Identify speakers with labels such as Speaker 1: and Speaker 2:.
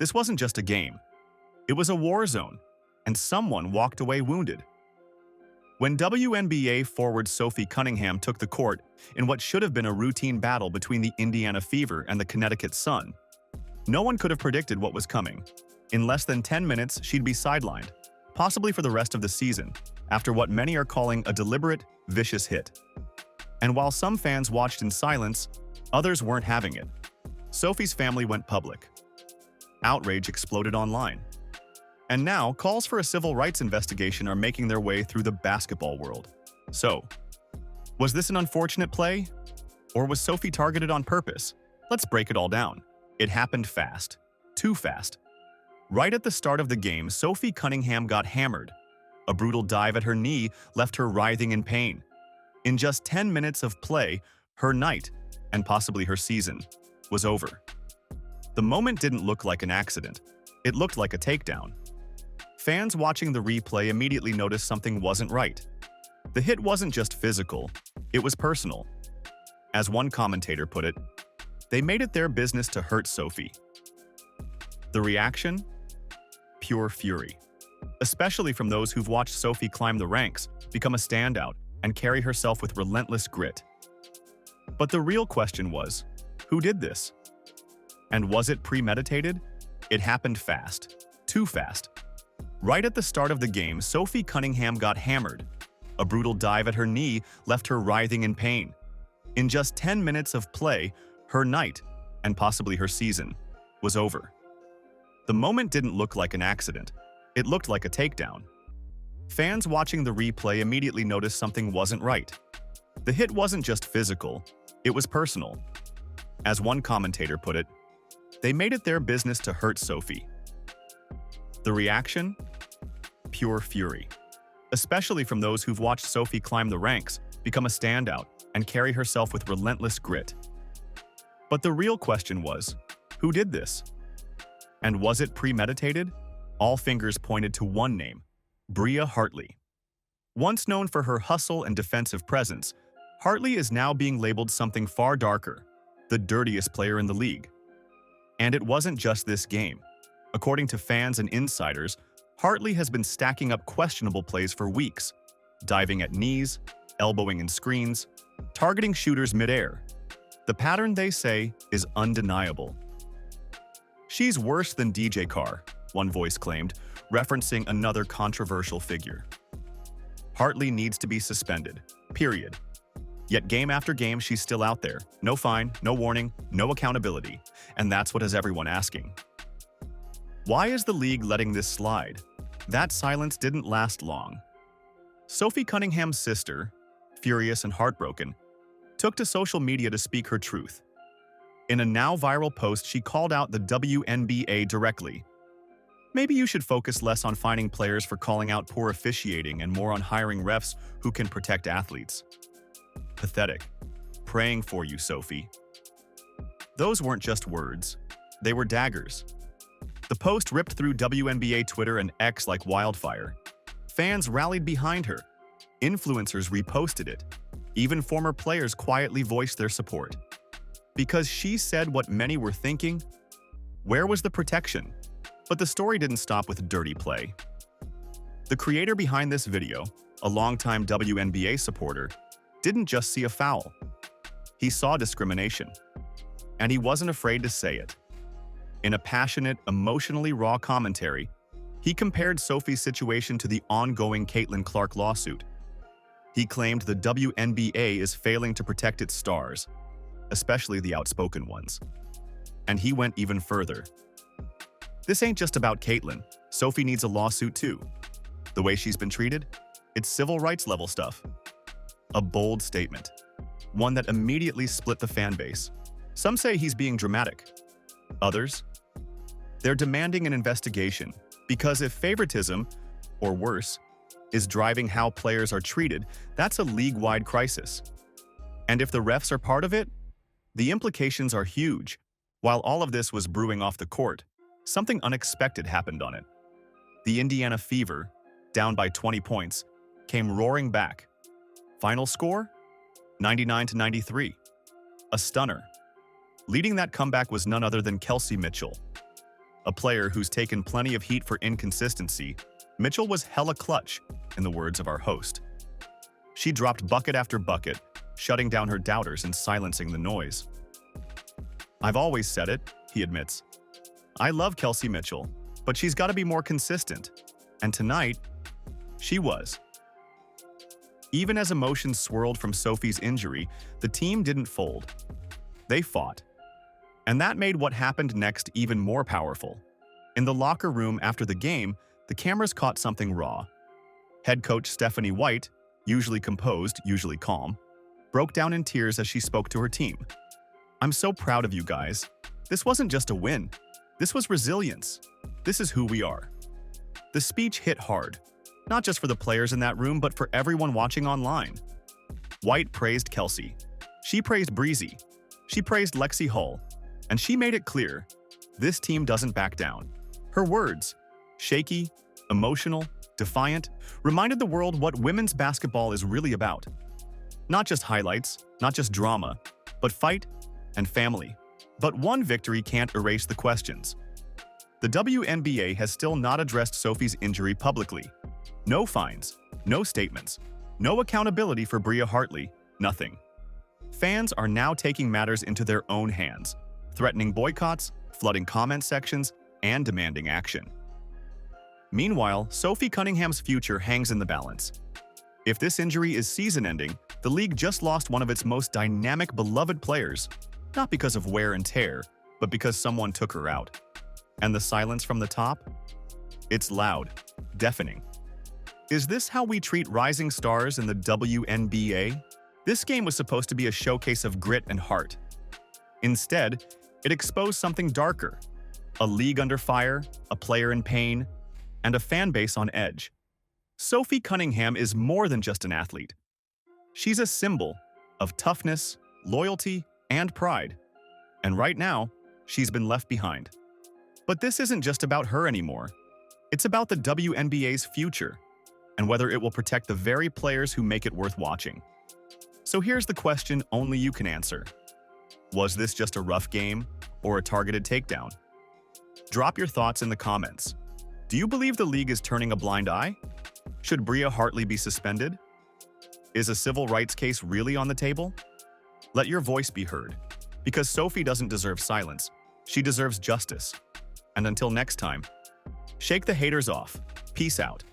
Speaker 1: This wasn't just a game. It was a war zone, and someone walked away wounded. When WNBA forward Sophie Cunningham took the court in what should have been a routine battle between the Indiana Fever and the Connecticut Sun, no one could have predicted what was coming. In less than 10 minutes, she'd be sidelined, possibly for the rest of the season, after what many are calling a deliberate, vicious hit. And while some fans watched in silence, others weren't having it. Sophie's family went public. Outrage exploded online. And now, calls for a civil rights investigation are making their way through the basketball world. So, was this an unfortunate play? Or was Sophie targeted on purpose? Let's break it all down. It happened fast. Too fast. Right at the start of the game, Sophie Cunningham got hammered. A brutal dive at her knee left her writhing in pain. In just 10 minutes of play, her night, and possibly her season, was over. The moment didn't look like an accident. It looked like a takedown. Fans watching the replay immediately noticed something wasn't right. The hit wasn't just physical, it was personal. As one commentator put it, they made it their business to hurt Sophie. The reaction? Pure fury. Especially from those who've watched Sophie climb the ranks, become a standout, and carry herself with relentless grit. But the real question was, who did this? And was it premeditated? It happened fast. Too fast. Right at the start of the game, Sophie Cunningham got hammered. A brutal dive at her knee left her writhing in pain. In just 10 minutes of play, her night, and possibly her season, was over. The moment didn't look like an accident. It looked like a takedown. Fans watching the replay immediately noticed something wasn't right. The hit wasn't just physical, it was personal. As one commentator put it, they made it their business to hurt Sophie. The reaction? Pure fury. Especially from those who've watched Sophie climb the ranks, become a standout, and carry herself with relentless grit. But the real question was, who did this? And was it premeditated? All fingers pointed to one name, Bria Hartley. Once known for her hustle and defensive presence, Hartley is now being labeled something far darker, the dirtiest player in the league. And it wasn't just this game. According to fans and insiders, Hartley has been stacking up questionable plays for weeks, diving at knees, elbowing in screens, targeting shooters midair. The pattern, they say, is undeniable. She's worse than DJ Carr, one voice claimed, referencing another controversial figure. Hartley needs to be suspended, period. Yet game after game, she's still out there. No fine, no warning, no accountability. And that's what has everyone asking. Why is the league letting this slide? That silence didn't last long. Sophie Cunningham's sister, furious and heartbroken, took to social media to speak her truth. In a now viral post, she called out the WNBA directly. Maybe you should focus less on finding players for calling out poor officiating and more on hiring refs who can protect athletes. Pathetic. Praying for you, Sophie. Those weren't just words. They were daggers. The post ripped through WNBA Twitter and X like wildfire. Fans rallied behind her. Influencers reposted it. Even former players quietly voiced their support. Because she said what many were thinking, where was the protection? But the story didn't stop with dirty play. The creator behind this video, a longtime WNBA supporter, didn't just see a foul. He saw discrimination. And he wasn't afraid to say it. In a passionate, emotionally raw commentary, he compared Sophie's situation to the ongoing Caitlin Clark lawsuit. He claimed the WNBA is failing to protect its stars, especially the outspoken ones. And he went even further. This ain't just about Caitlin. Sophie needs a lawsuit too. The way she's been treated? It's civil rights level stuff. A bold statement. One that immediately split the fan base. Some say he's being dramatic. Others? They're demanding an investigation because if favoritism, or worse, is driving how players are treated, that's a league-wide crisis. And if the refs are part of it, the implications are huge. While all of this was brewing off the court, something unexpected happened on it. The Indiana Fever, down by 20 points, came roaring back. Final score? 99-93. A stunner. Leading that comeback was none other than Kelsey Mitchell. A player who's taken plenty of heat for inconsistency, Mitchell was hella clutch, in the words of our host. She dropped bucket after bucket, shutting down her doubters and silencing the noise. "I've always said it," he admits. "I love Kelsey Mitchell, but she's got to be more consistent." And tonight, she was. Even as emotions swirled from Sophie's injury, the team didn't fold. They fought. And that made what happened next even more powerful. In the locker room after the game, the cameras caught something raw. Head coach Stephanie White, usually composed, usually calm, broke down in tears as she spoke to her team. "I'm so proud of you guys. This wasn't just a win. This was resilience. This is who we are." The speech hit hard, not just for the players in that room, but for everyone watching online. White praised Kelsey. She praised Breezy. She praised Lexi Hull. And she made it clear, this team doesn't back down. Her words, shaky, emotional, defiant, reminded the world what women's basketball is really about. Not just highlights, not just drama, but fight and family. But one victory can't erase the questions. The WNBA has still not addressed Sophie's injury publicly. No fines, no statements, no accountability for Bria Hartley, nothing. Fans are now taking matters into their own hands, threatening boycotts, flooding comment sections, and demanding action. Meanwhile, Sophie Cunningham's future hangs in the balance. If this injury is season-ending, the league just lost one of its most dynamic, beloved players, not because of wear and tear, but because someone took her out. And the silence from the top? It's loud, deafening. Is this how we treat rising stars in the WNBA? This game was supposed to be a showcase of grit and heart. Instead, it exposed something darker. A league under fire, a player in pain, and a fan base on edge. Sophie Cunningham is more than just an athlete. She's a symbol of toughness, loyalty, and pride. And right now, she's been left behind. But this isn't just about her anymore. It's about the WNBA's future, and whether it will protect the very players who make it worth watching. So here's the question only you can answer. Was this just a rough game or a targeted takedown? Drop your thoughts in the comments. Do you believe the league is turning a blind eye? Should Bria Hartley be suspended? Is a civil rights case really on the table? Let your voice be heard, because Sophie doesn't deserve silence. She deserves justice. And until next time, shake the haters off. Peace out.